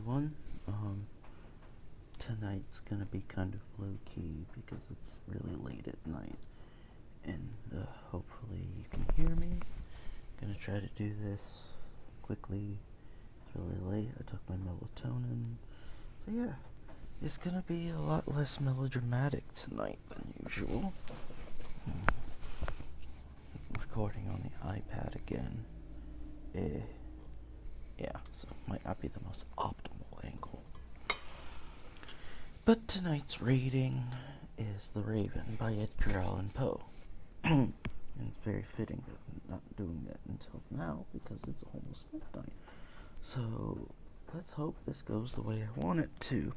everyone. Tonight's gonna be kind of low-key because it's really late at night, and hopefully you can hear me. Gonna try to do this quickly. It's really late. I took my melatonin. So yeah, it's gonna be a lot less melodramatic tonight than usual. Recording on the iPad again. Yeah, so it might not be the most optimal angle. But tonight's reading is The Raven by Edgar Allan Poe. And very fitting that I'm not doing that until now because it's almost midnight. So let's hope this goes the way I want it to.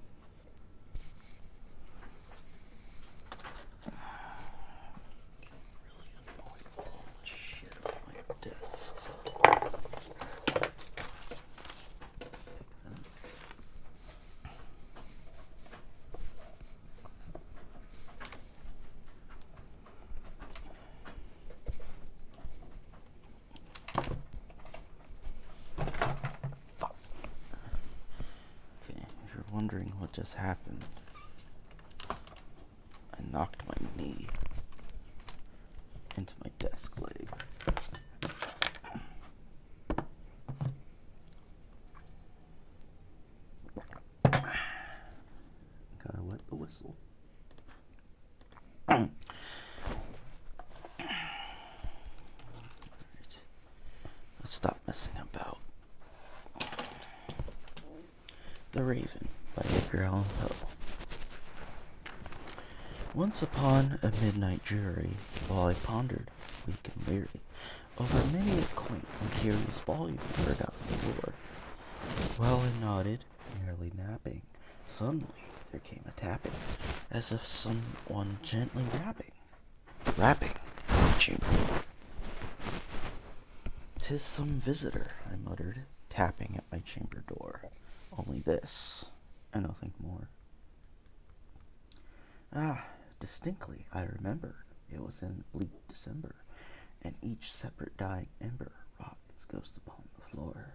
Wondering what just happened. I knocked my knee into my desk leg. Gotta wet the whistle. Right. Let's stop messing about. The Raven by Edgar Allan Poe. Once upon a midnight dreary, while I pondered, weak and weary, over many a quaint and curious volume of forgotten lore, while I nodded, nearly napping, suddenly there came a tapping, as if someone gently rapping in my chamber. "'Tis some visitor," I muttered, tapping at my chamber door. Only this, and nothing more. Distinctly I remember, it was in bleak December, and each separate dying ember wrought its ghost upon the floor.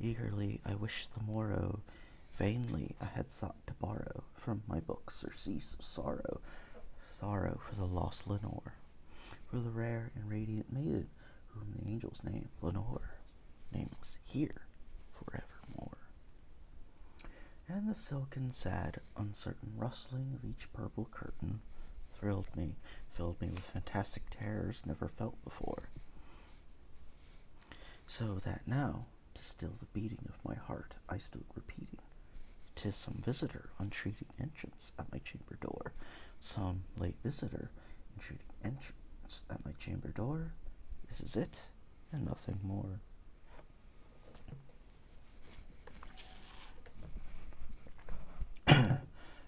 Eagerly I wished the morrow, vainly I had sought to borrow from my book surcease of sorrow for the lost Lenore, for the rare and radiant maiden whom the angels name Lenore, nameless here forevermore. And the silken, sad, uncertain rustling of each purple curtain filled me with fantastic terrors never felt before. So that now, to still the beating of my heart, I stood repeating, "'Tis some visitor entreating entrance at my chamber door, some late visitor entreating entrance at my chamber door. This is it, and nothing more."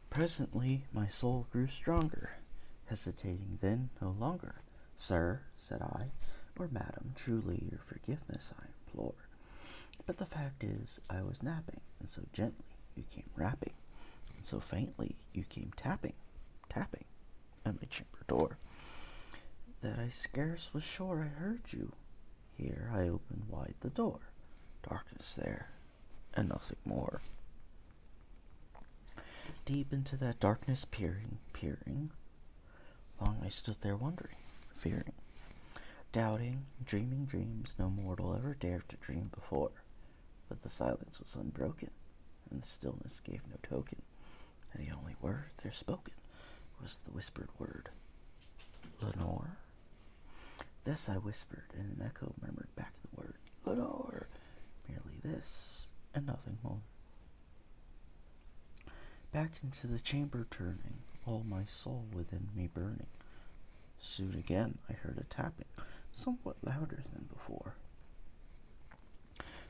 Presently my soul grew stronger, hesitating then no longer. "Sir," said I, "or madam, truly your forgiveness I implore. But the fact is, I was napping, and so gently you came rapping, and so faintly you came tapping at my chamber door, that I scarce was sure I heard you. Here I opened wide the door, darkness there, and nothing more. Deep into that darkness peering, long I stood there wondering, fearing, doubting, dreaming dreams no mortal ever dared to dream before. But the silence was unbroken, and the stillness gave no token, and the only word there spoken was the whispered word, "Lenore?" This I whispered, and an echo murmured back the word, "Lenore!" Merely this, and nothing more. Back into the chamber turning, all my soul within me burning. Soon again I heard a tapping, somewhat louder than before.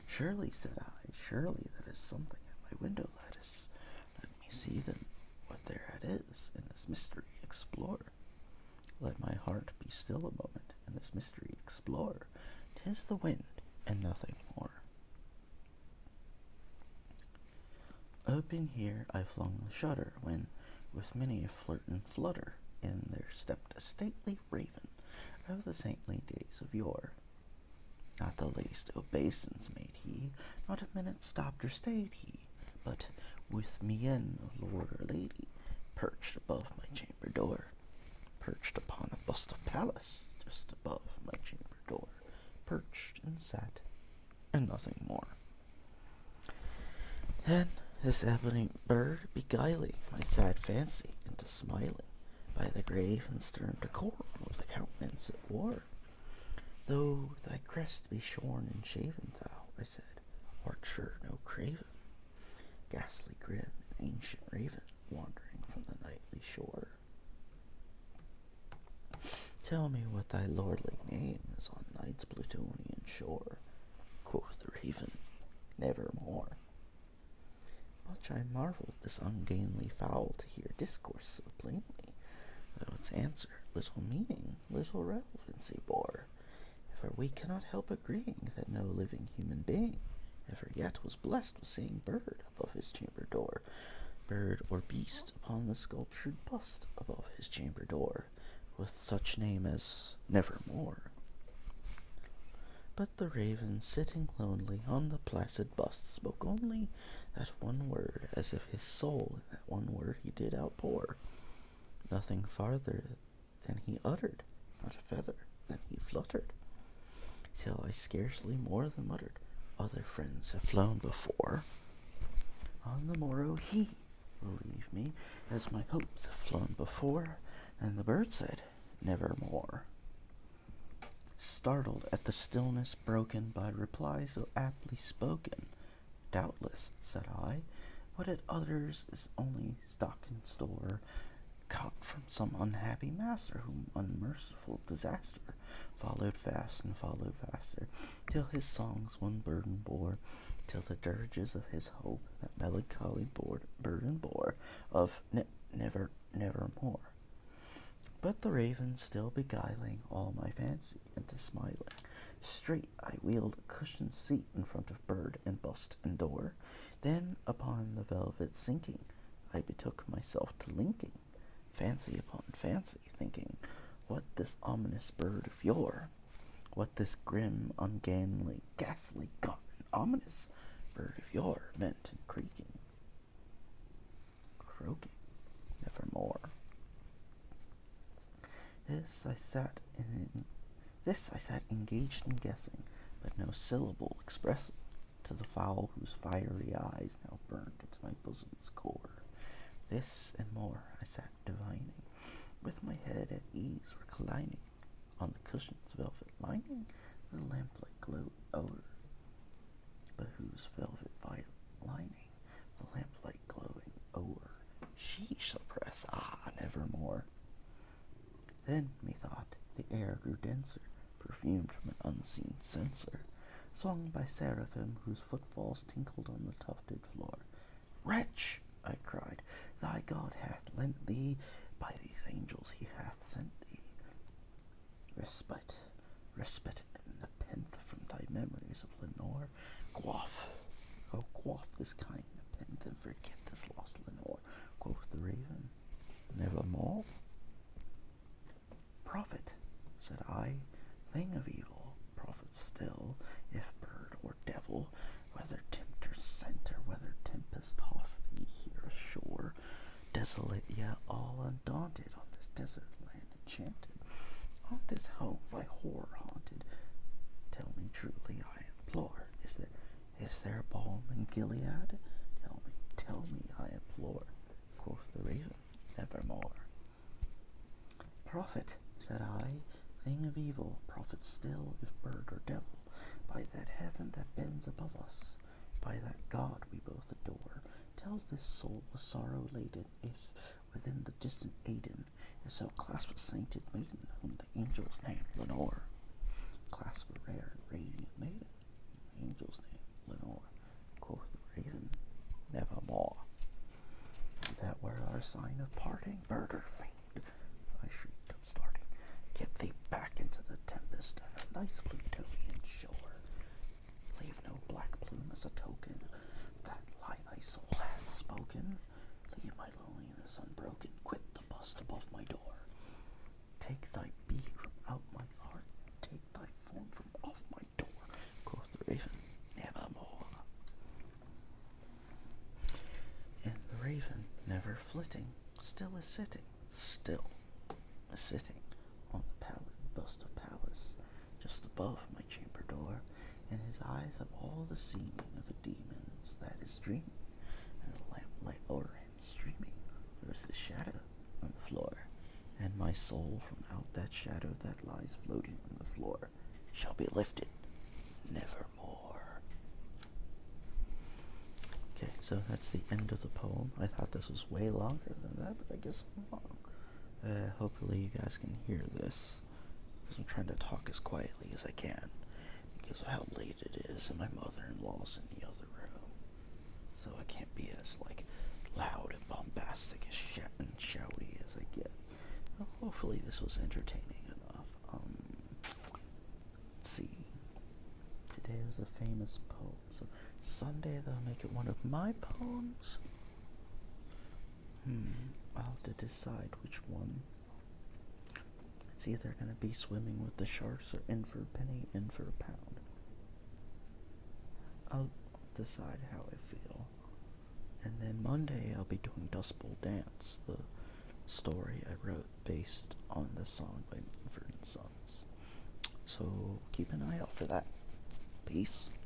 "Surely," said I, "surely that is something at my window lattice. Let me see then what thereat is, and this mystery explore. Let my heart be still a moment, and this mystery explore. 'Tis the wind, and nothing more." Open here I flung the shutter, when, with many a flirt and flutter, in there stepped a stately raven of the saintly days of yore. Not the least obeisance made he, not a minute stopped or stayed he, but with mien of lord or lady, perched above my chamber door, perched upon a bust of Pallas, just above my chamber door, perched and sat, and nothing more. Then this ebony bird beguiling my sad fancy into smiling, by the grave and stern decorum of the countenance it wore. Though thy crest be shorn and shaven, thou, I said, art sure no craven, ghastly grim and ancient raven, wandering from the nightly shore. Tell me what thy lordly name is on night's Plutonian shore. Quoth the raven, nevermore. Much I marveled this ungainly fowl to hear discourse so plainly, though its answer little meaning, little relevancy bore. For we cannot help agreeing that no living human being ever yet was blessed with seeing bird above his chamber door, bird or beast upon the sculptured bust above his chamber door, with such name as Nevermore. But the raven, sitting lonely on the placid bust, spoke only that one word, as if his soul in that one word he did outpour. Nothing farther than he uttered, not a feather than he fluttered, till I scarcely more than muttered, other friends have flown before. On the morrow he, believe me, as my hopes have flown before, and the bird said, nevermore. Startled at the stillness broken by reply so aptly spoken, doubtless, said I, what it utters is only stock and store, caught from some unhappy master, whom unmerciful disaster followed fast and followed faster, till his songs one burden bore, till the dirges of his hope that melancholy burden bore of nevermore. But the raven still beguiling all my fancy into smiling, straight I wheeled a cushioned seat in front of bird and bust and door, then upon the velvet sinking, I betook myself to linking fancy upon fancy, thinking what this ominous bird of yore, what this grim, ungainly, ghastly, gaunt, and ominous bird of yore meant in croaking, nevermore. This I sat engaged in guessing, but no syllable expressing, to the fowl whose fiery eyes now burned into my bosom's core. This and more I sat divining, with my head at ease reclining on the cushion's velvet lining, the lamplight glowed o'er, but whose velvet violet lining, the lamplight glowing o'er, she shall press, nevermore. Then, methought, the air grew denser, perfumed from an unseen censer, swung by seraphim whose footfalls tinkled on the tufted floor. Wretch, I cried, thy God hath lent thee, by these angels he hath sent thee, respite, and nepenthe from thy memories of Lenore. Quaff this kind nepenthe and forget this lost Lenore. Quoth the raven, nevermore. Prophet, said I, thing of evil, prophet still, if bird or devil, whether tempter sent or whether tempest tossed thee here ashore, desolate yet all undaunted, on this desert land enchanted, on this home by horror haunted, tell me truly, I implore, is there balm in Gilead? Tell me, I implore. Quoth the raven, nevermore. Prophet, said I, thing of evil, prophet still, if bird or devil, by that heaven that bends above us, by that God we both adore, tells this soul with sorrow laden, if within the distant Aidenn is so clasp a sainted maiden, whom the angels name Lenore. Clasp a rare and radiant maiden, whom the angels name Lenore. Quoth the raven, nevermore. That were our sign of parting, bird or fiend, I shrieked, upstarting. Get thee back into the tempest and a nice Plutonian shore. Leave no black plume as a token that lie thy soul hath spoken. Leave my loneliness unbroken. Quit the bust above my door. Take thy being from out my heart. Take thy form from off my door. flitting, still is sitting, still is sitting on the pallid bust of Pallas, just above my chamber door, and his eyes have all the seeming of a demon's that is dreaming, and the lamplight o'er him streaming. There is his shadow on the floor, and my soul from out that shadow that lies floating on the floor shall be lifted nevermore. Okay, so that's the end of the poem. I thought this was way longer than that, but I guess I'm wrong. Hopefully you guys can hear this, because I'm trying to talk as quietly as I can, because of how late it is, and my mother-in-law's in the other room, so I can't be as, loud and bombastic and shouty as I get. Well, hopefully this was entertaining enough. Let's see. Today was a famous poem, so Sunday they'll make it one of my poems. I'll have to decide which one. It's either going to be swimming with the sharks or in for a penny, in for a pound. I'll decide how I feel. And then Monday I'll be doing Dust Bowl Dance, the story I wrote based on the song by Mumford & Sons. So keep an eye out for that. Peace.